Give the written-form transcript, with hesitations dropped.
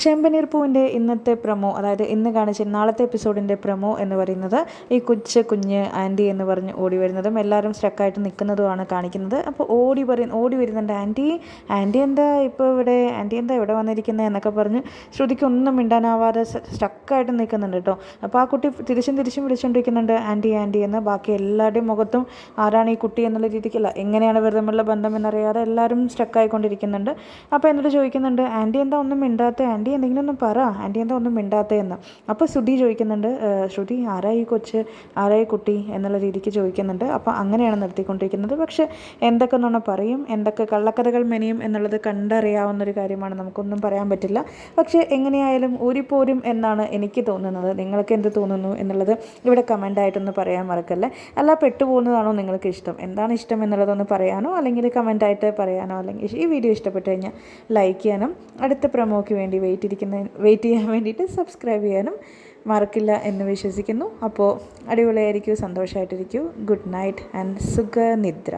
ചെമ്പനീർ പൂവിൻ്റെ ഇന്നത്തെ പ്രൊമോ, അതായത് ഇന്ന് കാണിച്ച നാളത്തെ എപ്പിസോഡിൻ്റെ പ്രൊമോ എന്ന് പറയുന്നത് ഈ കുഞ്ഞ് ആൻറ്റി എന്ന് പറഞ്ഞ് ഓടി വരുന്നതും എല്ലാവരും സ്റ്റക്കായിട്ട് നിൽക്കുന്നതുമാണ് കാണിക്കുന്നത്. അപ്പോൾ ഓടി വരുന്നുണ്ട് ആൻറ്റി എന്താ ഇപ്പോൾ ഇവിടെ, ആൻറ്റി എന്താ ഇവിടെ വന്നിരിക്കുന്നത് എന്നൊക്കെ പറഞ്ഞ് ശ്രുതിക്ക് ഒന്നും മിണ്ടാനാവാതെ സ്റ്റക്കായിട്ട് നിൽക്കുന്നുണ്ട് കേട്ടോ. അപ്പോൾ ആ കുട്ടി തിരിച്ചും വിളിച്ചുകൊണ്ടിരിക്കുന്നുണ്ട് ആൻറ്റി എന്ന്. ബാക്കി എല്ലാവരുടെയും മുഖത്തും ആരാണ് ഈ കുട്ടി എന്നുള്ള രീതിക്കല്ല, എങ്ങനെയാണ് ഇവർ തമ്മിലുള്ള ബന്ധം എന്നറിയാതെ എല്ലാവരും സ്റ്റക്കായിക്കൊണ്ടിരിക്കുന്നുണ്ട്. അപ്പോൾ എന്നിട്ട് ചോദിക്കുന്നുണ്ട് ആൻറ്റി എന്താ ഒന്നും മിണ്ടാത്ത, ആൻറ്റി എന്തെങ്കിലും ഒന്ന് പറ, ആൻറ്റി എന്താ ഒന്നും മിണ്ടാത്തതെന്ന്. അപ്പോൾ ശ്രുതി ചോദിക്കുന്നുണ്ട് ശ്രുതി ആരായി കുട്ടി എന്നുള്ള രീതിക്ക് ചോദിക്കുന്നുണ്ട്. അപ്പോൾ അങ്ങനെയാണ് നിർത്തിക്കൊണ്ടിരിക്കുന്നത്. പക്ഷേ എന്തൊക്കെ നുണ പറയും, എന്തൊക്കെ കള്ളക്കഥകൾ മെനയും എന്നുള്ളത് കണ്ടറിയാവുന്നൊരു കാര്യമാണ്, നമുക്കൊന്നും പറയാൻ പറ്റില്ല. പക്ഷേ എങ്ങനെയായാലും ഊരിപ്പോരും എന്നാണ് എനിക്ക് തോന്നുന്നത്. നിങ്ങൾക്ക് എന്ത് തോന്നുന്നു എന്നുള്ളത് ഇവിടെ കമൻ്റായിട്ടൊന്ന് പറയാൻ മറക്കല്ലേ. അല്ല പെട്ടുപോകുന്നതാണോ നിങ്ങൾക്ക് ഇഷ്ടം, എന്താണ് ഇഷ്ടം എന്നുള്ളതൊന്ന് പറയാനോ അല്ലെങ്കിൽ കമൻ്റായിട്ട് പറയാനോ, അല്ലെങ്കിൽ ഈ വീഡിയോ ഇഷ്ടപ്പെട്ട് കഴിഞ്ഞാൽ ലൈക്ക് ചെയ്യാനും അടുത്ത പ്രൊമോയ്ക്ക് വേണ്ടി വെയിറ്റ് ചെയ്യാൻ വേണ്ടിയിട്ട് സബ്സ്ക്രൈബ് ചെയ്യാനും മറക്കില്ല എന്ന് വിശ്വസിക്കുന്നു. അപ്പോൾ അടിപൊളിയായിരിക്കും, സന്തോഷമായിട്ടിരിക്കൂ. Good night and സുഖനിദ്ര.